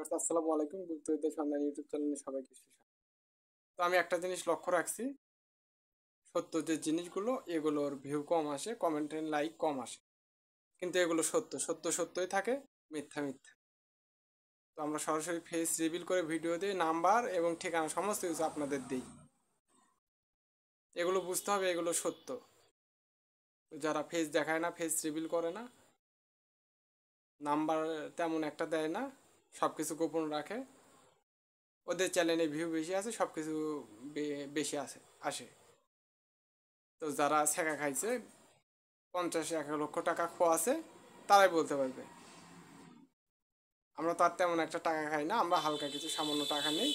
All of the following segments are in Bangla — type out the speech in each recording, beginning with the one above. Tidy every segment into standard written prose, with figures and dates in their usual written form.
ভিউয়ার্স আসসালামু আলাইকুম গুপ্তবিদ্যা সন্ধান ইউটিউব চ্যানেলে সবাইকে স্বাগত। তো আমি একটা জিনিস লক্ষ্য রাখছি, সত্য যে জিনিসগুলো এগুলোর ভিউ কম আসে, কমেন্ট এন্ড লাইক কম আসে, কিন্তু এগুলো সত্য সত্য সত্যই থাকে, মিথ্যা মিথ্যা। তো আমরা সরাসরি ফেস রিভিল করে ভিডিও দিই, নাম্বার এবং ঠিকানা সমস্ত কিছু আপনাদের দিই। এগুলো বুঝতে হবে এগুলো সত্য। তো যারা ফেস দেখায় না, ফেস রিভিল করে না, নাম্বার তেমন একটা দেয় না, সব কিছু গোপন রাখে, ওদের চ্যানেলে ভিউ বেশি আছে, সব কিছু বেশি আসে। তো যারা ছেঁকা খাইছে, 50-1 লক্ষ টাকা খোয়া আছে, তারাই বলতে পারবে। আমরা তো আর তেমন একটা টাকা খাই না, আমরা হালকা কিছু সামান্য টাকা নেই,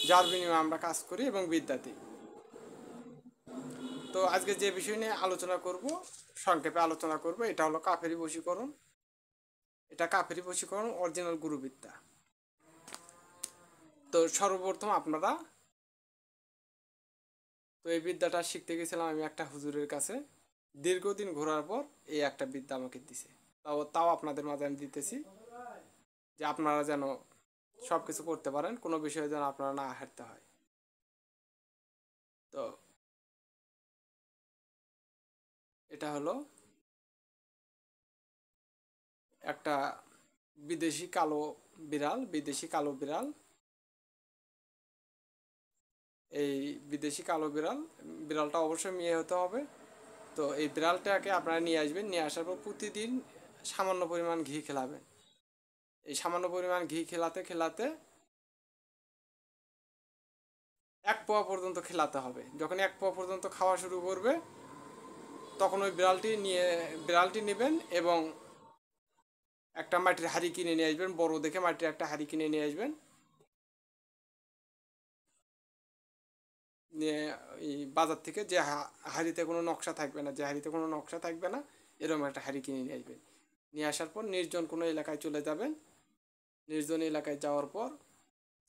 যার বিনিময়ে আমরা কাজ করি এবং বিদ্যা দিই। তো আজকে যে বিষয় নিয়ে আলোচনা করব, সংক্ষেপে আলোচনা করব, এটা হলো কাফেরি বশীকরণ। এটা কাফেরি বশীকরণ অরিজিনাল গুরুবিদ্যা। তো সর্বপ্রথম আপনারা, তো এই বিদ্যাটা শিখতে গেছিলাম আমি একটা হুজুরের কাছে, দীর্ঘদিন ঘোরার পর এই একটা বিদ্যা আমাকে দিছে। তাও আপনাদের মাঝে আমি দিতেছি, যে আপনারা যেন সব কিছু করতে পারেন, কোনো বিষয়ে যেন আপনারা না হারতে হয়। তো এটা হলো একটা বিদেশি কালো বিড়াল। এই বিদেশি কালো বিড়ালটা অবশ্যই মেয়ে হতে হবে। তো এই বিড়ালটাকে আপনারা নিয়ে আসবেন, নিয়ে আসার পর প্রতিদিন সামান্য পরিমাণ ঘি খেলাবেন। এই সামান্য পরিমাণ ঘি খেলাতে খেলাতে 1 পোয়া পর্যন্ত খেলাতে হবে। যখন 1 পোয়া পর্যন্ত খাওয়া শুরু করবে, তখন ওই বিড়ালটি নেবেন এবং একটা মাটির হাঁড়ি কিনে নিয়ে আসবেন, বড় দেখে মাটির একটা হাঁড়ি কিনে নিয়ে আসবেন। নিয়ে এই বাজার থেকে যে হাঁড়িতে কোনো নকশা থাকবে না, এরকম একটা হাঁড়ি কিনে নিয়ে আসবেন। নিয়ে আসার পর নির্জন কোনো এলাকায় চলে যাবেন। নির্জন এলাকায় যাওয়ার পর,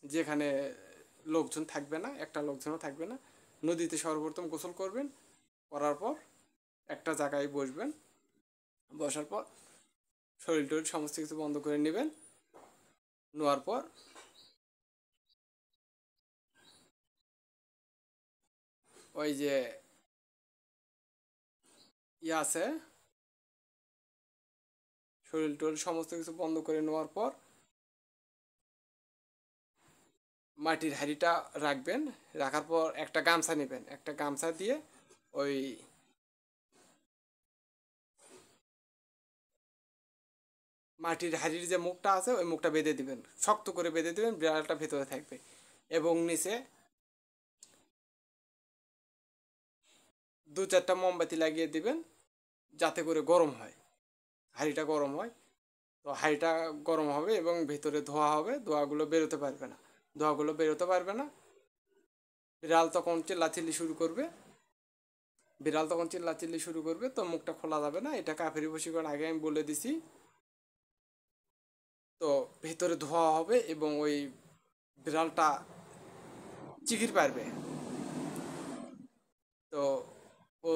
যেখানে লোকজন থাকবে না, একটা লোকজনও থাকবে না, নদীতে সর্বপ্রথম গোসল করবেন। করার পর একটা জায়গায় বসবেন। বসার পর শরীর টরীর সমস্ত কিছু বন্ধ করে নেবেন। নেওয়ার পর ওই যে আছে, শরীর টরীর সমস্ত কিছু বন্ধ করে নেওয়ার পর মাটির হাঁড়িটা রাখবেন। রাখার পর একটা গামছা নেবেন, একটা গামছা দিয়ে ওই মাটির হাঁড়ির যে মুখটা আছে ওই মুখটা বেঁধে দিবেন, শক্ত করে বেঁধে দিবেন, বিড়ালটা ভেতরে থাকবে। এবং নিচে 2-4টা মোমবাতি লাগিয়ে দিবেন, যাতে করে গরম হয়, হাঁড়িটা গরম হয়। তো হাঁড়িটা গরম হবে এবং ভেতরে ধোঁয়া হবে, ধোঁয়াগুলো বেরোতে পারবে না। বিড়াল তখন চিল্লাচিল্লি শুরু করবে, তো মুখটা খোলা যাবে না। এটা কাফেরি বশীকরণ, আগে আমি বলে দিছি। তো ভেতরে ধোঁয়া হবে এবং ওই বিড়ালটা চিকির পারবে। তো ও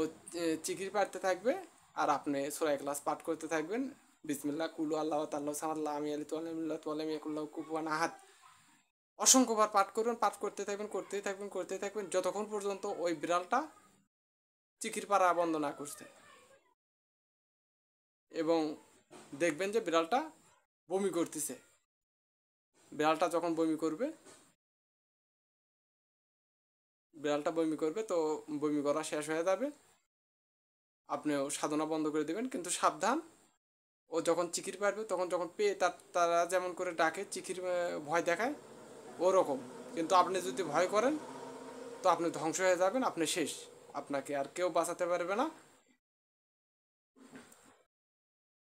চিকির পারতে থাকবে, আর আপনি সূরা ইখলাস পাঠ করতে থাকবেন। বিসমিল্লাহ, কুলু আল্লাহ তাল্লাহ সামাল্লাহ, আমি আলী তোয়াল্লাহ তোয়াল্লাম ইয়াকুল্লাহ কুফুয়ান আহাদ। অসংখ্যবার পাঠ করবেন, পাঠ করতেই থাকবেন যতক্ষণ পর্যন্ত ওই বিড়ালটা চিকির পাড়া বন্ধ না করছে। এবং দেখবেন যে বিড়ালটা বমি করতেছে। বিড়ালটা যখন বমি করবে, তো বমি করা শেষ হয়ে যাবে, আপনিও সাধনা বন্ধ করে দেবেন। কিন্তু সাবধান, ও যখন চিকির পারবে, তখন যখন পেয়ে তারা যেমন করে ডাকে, চিকির ভয় দেখায় ওরকম। কিন্তু আপনি যদি ভয় করেন, তো আপনি ধ্বংস হয়ে যাবেন, আপনি শেষ, আপনাকে আর কেউ বাঁচাতে পারবে না।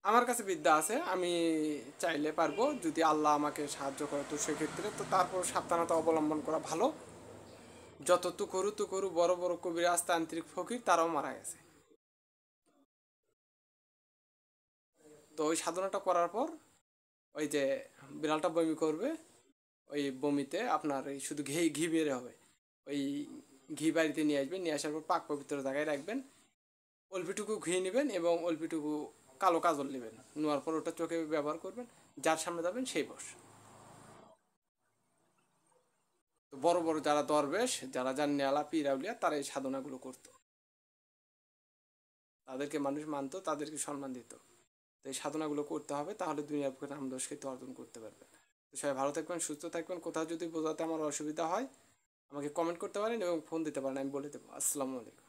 আমার কাছে বিদ্যা আছে, আমি চাইলে পারবো, যদি আল্লাহ আমাকে সাহায্য করে। তো সেক্ষেত্রে তো তারপর সাবধানতা অবলম্বন করা ভালো। যত তু করু বড় বড় কবিরাজ তান্ত্রিক ফকির তারাও মারা গেছে। তো ওই সাধনাটা করার পর ওই যে বিড়ালটা বমি করবে, ওই বমিতে আপনার এই শুধু ঘি ঘি বের হবে। ওই ঘি বাড়িতে নিয়ে আসবেন, নিয়ে আসার পর পাক পবিত্র জায়গায় রাখবেন। অল্পিটুকু ঘি নেবেন এবং অল্পিটুকু কালো কাজল নেবেন। নেওয়ার পর ওটা চোখে ব্যবহার করবেন, যার সামনে যাবেন সেই বস। বড় বড় যারা দরবেশ, যারা জান্নেওয়ালা পীর আউলিয়া, তারা এই সাধনাগুলো করতো, তাদেরকে মানুষ মানতো, তাদেরকে সম্মান দিত। তো এই সাধনাগুলো করতে হবে, তাহলে দুনিয়ার বুকে নাম যশ খ্যাতি অর্জন করতে পারবে। তো সবাই ভালো থাকবেন, সুস্থ থাকবেন। কোথাও যদি বোঝাতে আমার অসুবিধা হয় আমাকে কমেন্ট করতে পারেন এবং ফোন দিতে পারেন, আমি বলে দেবো। আসসালামু আলাইকুম।